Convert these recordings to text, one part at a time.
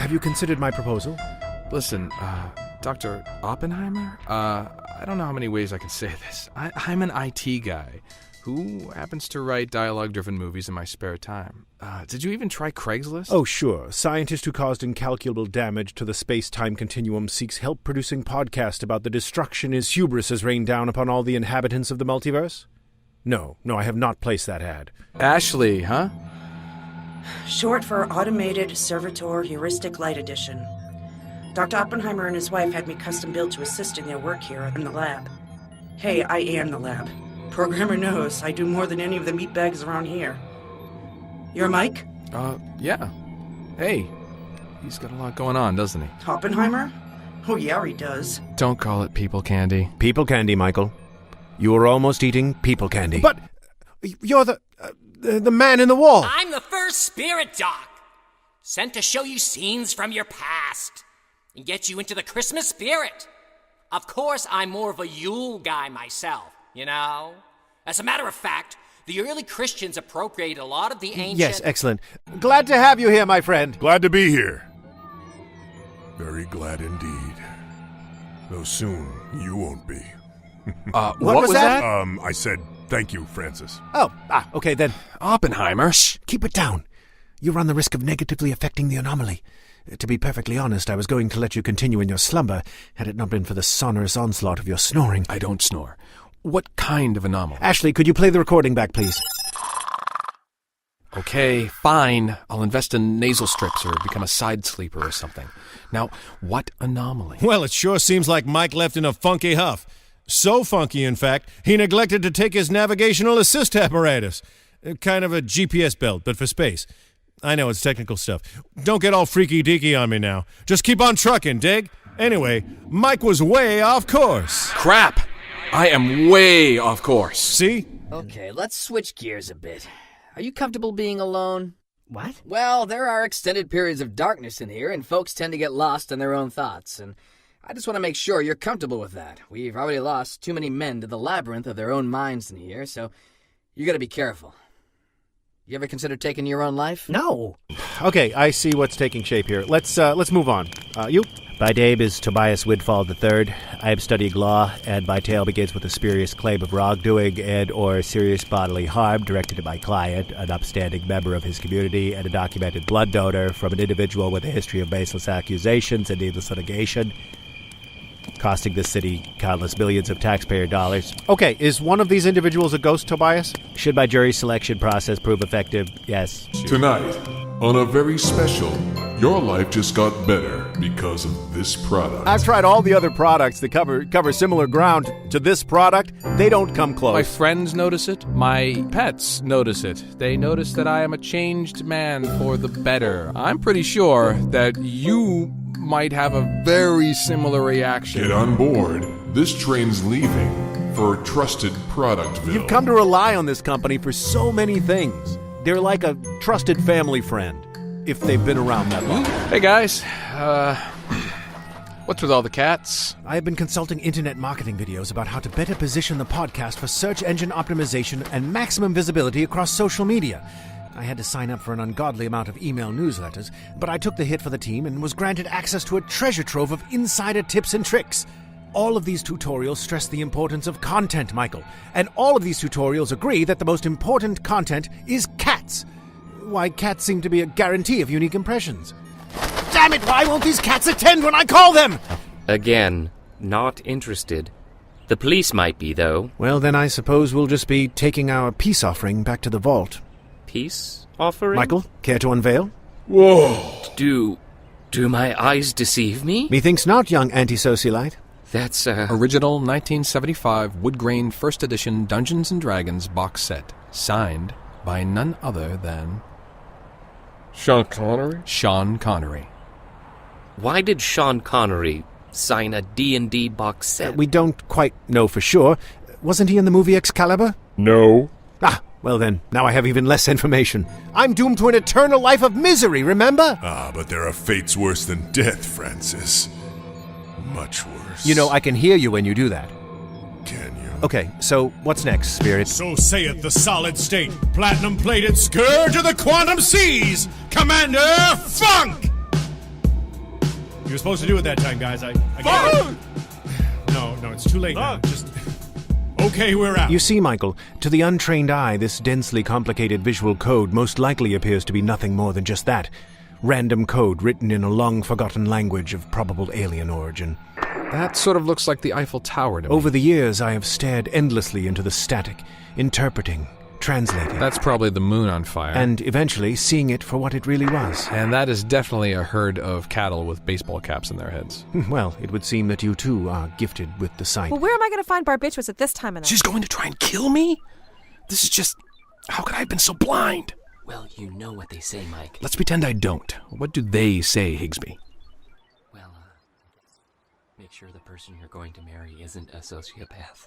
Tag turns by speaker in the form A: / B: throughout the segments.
A: have you considered my proposal?
B: Listen, Dr. Oppenheimer? I don't know how many ways I can say this. I'm an IT guy who happens to write dialogue-driven movies in my spare time. Did you even try Craigslist?
A: Oh, sure. Scientist who caused incalculable damage to the space-time continuum seeks help producing podcast about the destruction his hubris has rained down upon all the inhabitants of the multiverse? No, I have not placed that ad.
B: Ashley, huh?
C: Short for Automated Servitor Heuristic Light Edition. Dr. Oppenheimer and his wife had me custom built to assist in their work here in the lab. Hey, I am the lab. Programmer knows I do more than any of the meatbags around here. You're Mike?
B: Yeah. Hey, he's got a lot going on, doesn't he?
C: Oppenheimer? Oh, yeah, he does.
B: Don't call it people candy.
A: People candy, Michael. You are almost eating people candy. But you're the man in the wall.
D: I'm the first spirit doc, sent to show you scenes from your past and get you into the Christmas spirit. Of course, I'm more of a Yule guy myself, you know? As a matter of fact, the early Christians appropriated a lot of the ancient...
A: Yes, excellent. Glad to have you here, my friend.
E: Glad to be here. Very glad indeed. Though soon you won't be.
A: What was that?
E: I said thank you, Francis.
A: Okay then.
B: Oppenheimer.
A: Shh, keep it down. You run the risk of negatively affecting the anomaly. To be perfectly honest, I was going to let you continue in your slumber, had it not been for the sonorous onslaught of your snoring.
B: I don't snore. What kind of anomaly?
A: Ashley, could you play the recording back, please?
B: Okay, fine. I'll invest in nasal strips or become a side sleeper or something. Now, what anomaly?
F: Well, it sure seems like Mike left in a funky huff. So funky, in fact, he neglected to take his navigational assist apparatus. Kind of a GPS belt, but for space. I know it's technical stuff. Don't get all freaky-deaky on me now. Just keep on trucking, dig? Anyway, Mike was way off course.
B: Crap! I am way off course.
F: See?
G: Okay, let's switch gears a bit. Are you comfortable being alone?
C: What?
G: Well, there are extended periods of darkness in here, and folks tend to get lost in their own thoughts, and I just want to make sure you're comfortable with that. We've already lost too many men to the labyrinth of their own minds in here, so you gotta be careful. You ever consider taking your own life?
C: No.
A: Okay, I see what's taking shape here. Let's move on. You? My name is Tobias Widfall III. I have studied law, and my tale begins with a spurious claim of wrongdoing and or serious bodily harm directed at my client, an upstanding member of his community and a documented blood donor from an individual with a history of baseless accusations and needless litigation, costing this city countless millions of taxpayer dollars. Okay, is one of these individuals a ghost, Tobias? Should my jury selection process prove effective? Yes.
H: Tonight, on a very special, your life just got better because of this product.
A: I've tried all the other products that cover similar ground to this product. They don't come close.
B: My friends notice it. My pets notice it. They notice that I am a changed man for the better. I'm pretty sure that you might have a very similar reaction.
H: Get on board. This train's leaving for trusted Productville.
A: You've come to rely on this company for so many things. They're like a trusted family friend, if they've been around that long.
B: Hey guys, what's with all the cats?
A: I have been consulting internet marketing videos about how to better position the podcast for search engine optimization and maximum visibility across social media. I had to sign up for an ungodly amount of email newsletters, but I took the hit for the team and was granted access to a treasure trove of insider tips and tricks. All of these tutorials stress the importance of content, Michael, and all of these tutorials agree that the most important content is cats. Why, cats seem to be a guarantee of unique impressions. Damn it, why won't these cats attend when I call them?
I: Again, not interested. The police might be, though.
A: Well, then I suppose we'll just be taking our peace offering back to the vault.
I: Peace offering?
A: Michael, care to unveil?
H: Whoa!
I: Do my eyes deceive me?
A: Methinks not, young anti-socialite.
I: That's,
B: Original 1975 wood-grain first edition Dungeons & Dragons box set. Signed by none other than...
H: Sean Connery?
B: Sean Connery.
I: Why did Sean Connery sign a D&D box set?
A: We don't quite know for sure. Wasn't he in the movie Excalibur?
H: No.
A: Well then, now I have even less information. I'm doomed to an eternal life of misery, remember?
E: But there are fates worse than death, Francis. Much worse.
A: You know, I can hear you when you do that.
E: Can you?
A: Okay, so what's next, Spirit?
F: So saith the solid state, platinum-plated scourge of the quantum seas, Commander Funk! You were supposed to do it that time, guys. I can't. No, it's too late now. Just... Okay, we're out.
A: You see, Michael, to the untrained eye, this densely complicated visual code most likely appears to be nothing more than just that. Random code written in a long-forgotten language of probable alien origin.
B: That sort of looks like the Eiffel Tower to me.
A: Over the years, I have stared endlessly into the static, interpreting, translating.
B: That's probably the moon on fire.
A: And eventually seeing it for what it really was.
B: And that is definitely a herd of cattle with baseball caps in their heads.
A: Well, it would seem that you too are gifted with the sight.
J: Well, where am I going to find Barbiturates at this time of night?
B: She's going to try and kill me? This is just... How could I have been so blind?
I: Well, you know what they say, Mike.
B: Let's pretend I don't. What do they say, Higsby?
I: Well, make sure the person you're going to marry isn't a sociopath.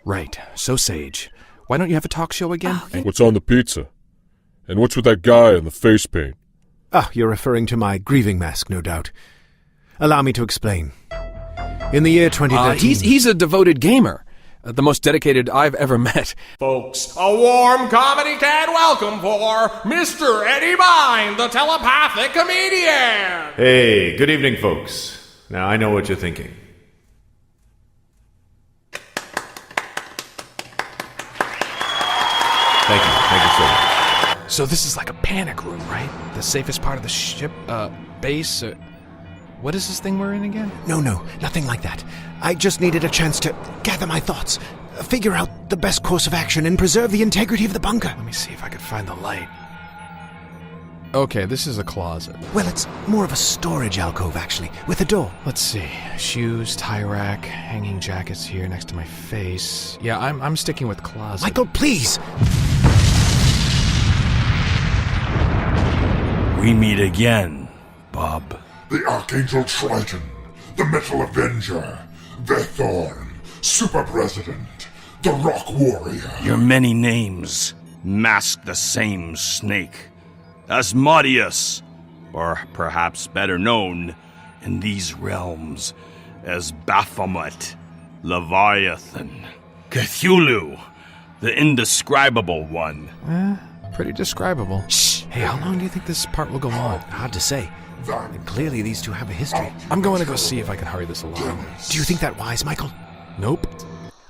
B: Right. So sage. Why don't you have a talk show again?
H: What's on the pizza? And what's with that guy in the face paint?
A: Ah, you're referring to my grieving mask, no doubt. Allow me to explain. In the year 2013...
B: He's a devoted gamer. The most dedicated I've ever met.
K: Folks, a warm comedy can welcome for Mr. Eddie Vine, the telepathic comedian.
A: Hey, good evening, folks. Now, I know what you're thinking. Thank you so much.
B: So this is like a panic room, right? The safest part of the ship, base, what is this thing we're in again?
A: No, nothing like that. I just needed a chance to gather my thoughts, figure out the best course of action, and preserve the integrity of the bunker.
B: Let me see if I can find the light. Okay, this is a closet.
A: Well, it's more of a storage alcove, actually, with a door.
B: Let's see. Shoes, tie rack, hanging jackets here next to my face. Yeah, I'm sticking with closet.
A: Michael, please!
L: We meet again, Bob.
E: The Archangel Triton, the Metal Avenger, Vethorn, Super President, the Rock Warrior.
L: Your many names mask the same snake. Asmodeus, or perhaps better known in these realms as Baphomet, Leviathan, Cthulhu, the indescribable one.
B: Pretty describable. Shh! Hey, how long do you think this part will go on?
A: Hard to say. And clearly these two have a history.
B: I'm going to go see if I can hurry this along.
A: Do you think that wise, Michael?
B: Nope.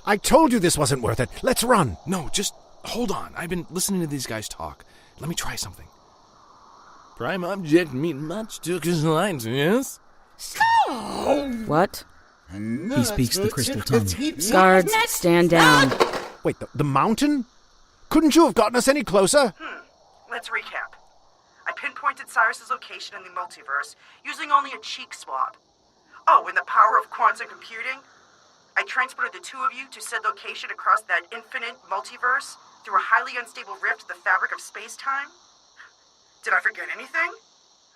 A: I told you this wasn't worth it. Let's run.
B: No, just hold on. I've been listening to these guys talk. Let me try something. Prime object mean much to his lines, yes?
M: What?
N: He speaks the crystal tongue.
M: Guards, stand down.
A: Wait, the mountain? Couldn't you have gotten us any closer?
C: Let's recap. I pinpointed Cyrus's location in the multiverse using only a cheek swab. Oh, and the power of quantum computing? I transported the two of you to said location across that infinite multiverse through a highly unstable rift in the fabric of space-time. Did I forget anything?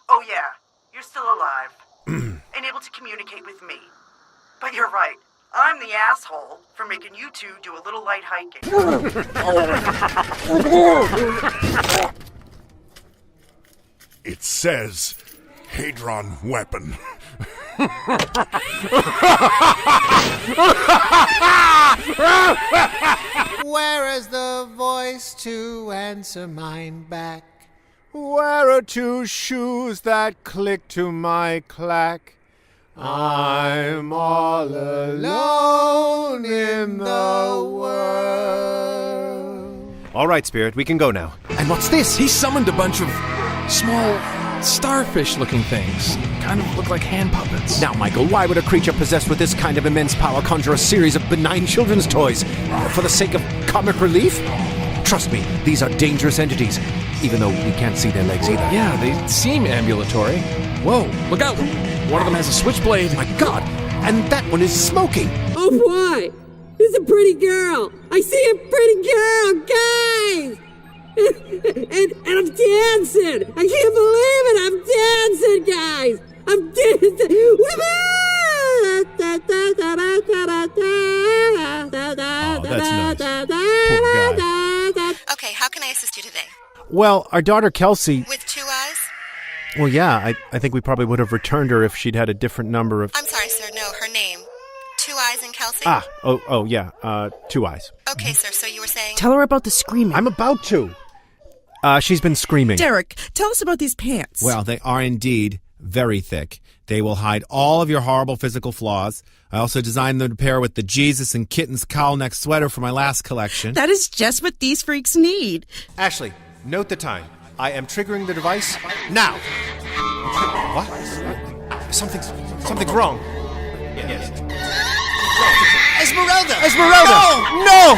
C: Oh yeah, you're still alive. And able to communicate with me. But you're right. I'm the asshole for making you two do a little light hiking.
E: It says Hadron weapon.
A: Where is the voice to answer mine back? Where are two shoes that click to my clack? I'm all alone in the world. All right, Spirit, we can go now. And what's this?
B: He summoned a bunch of small starfish-looking things. Kind of look like hand puppets.
A: Now, Michael, why would a creature possessed with this kind of immense power conjure a series of benign children's toys? For the sake of comic relief? Trust me, these are dangerous entities, even though we can't see their legs either.
B: Yeah, they seem ambulatory. Whoa, look out! One of them has a switchblade.
A: My God! And that one is smoking!
O: Oh boy! There's a pretty girl! I see a pretty girl, guys! and I'm dancing! I can't believe it! I'm dancing, guys! I'm dancing!
F: Oh, that's nice. Poor guy.
P: Okay, how can I assist you today?
A: Well, our daughter Kelsey...
P: With 2 eyes?
A: Well, yeah, I think we probably would have returned her if she'd had a different number of...
P: I'm sorry, sir, no, her name. 2 eyes and Kelsey?
A: Oh, yeah, 2 eyes.
P: Okay, sir, so you were saying...
J: Tell her about the screaming.
A: I'm about to. She's been screaming.
J: Derek, tell us about these pants.
Q: Well, they are indeed very thick.
A: They will hide all of your horrible physical flaws. I also designed them to pair with the Jesus and Kittens cowl neck sweater for my last collection.
Q: That is just what these freaks need.
A: Ashley, note the time. I am triggering the device now. What? Something's wrong. Yes. Esmeralda! No!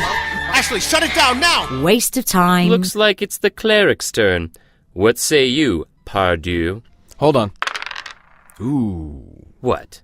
A: Ashley, shut it down now!
M: Waste of time.
I: Looks like it's the cleric's turn. What say you, Pardieu?
B: Hold on. Ooh.
I: What?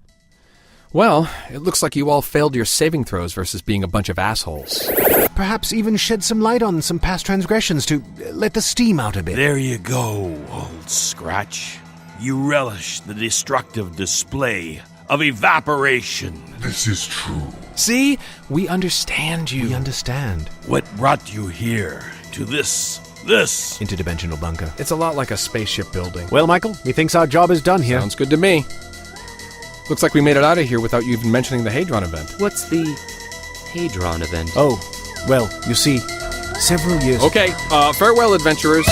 B: Well, it looks like you all failed your saving throws versus being a bunch of assholes.
A: Perhaps even shed some light on some past transgressions to let the steam out a bit.
L: There you go, old Scratch. You relish the destructive display of evaporation.
E: This is true.
B: See? We understand you.
A: We understand.
L: What brought you here to this
A: interdimensional bunker?
B: It's a lot like a spaceship building.
A: Well, Michael, methinks our job is done here.
B: Sounds good to me. Looks like we made it out of here without you even mentioning the Hadron event.
I: What's the Hadron event?
A: Oh, well, you see, several years...
B: Okay, farewell, adventurers.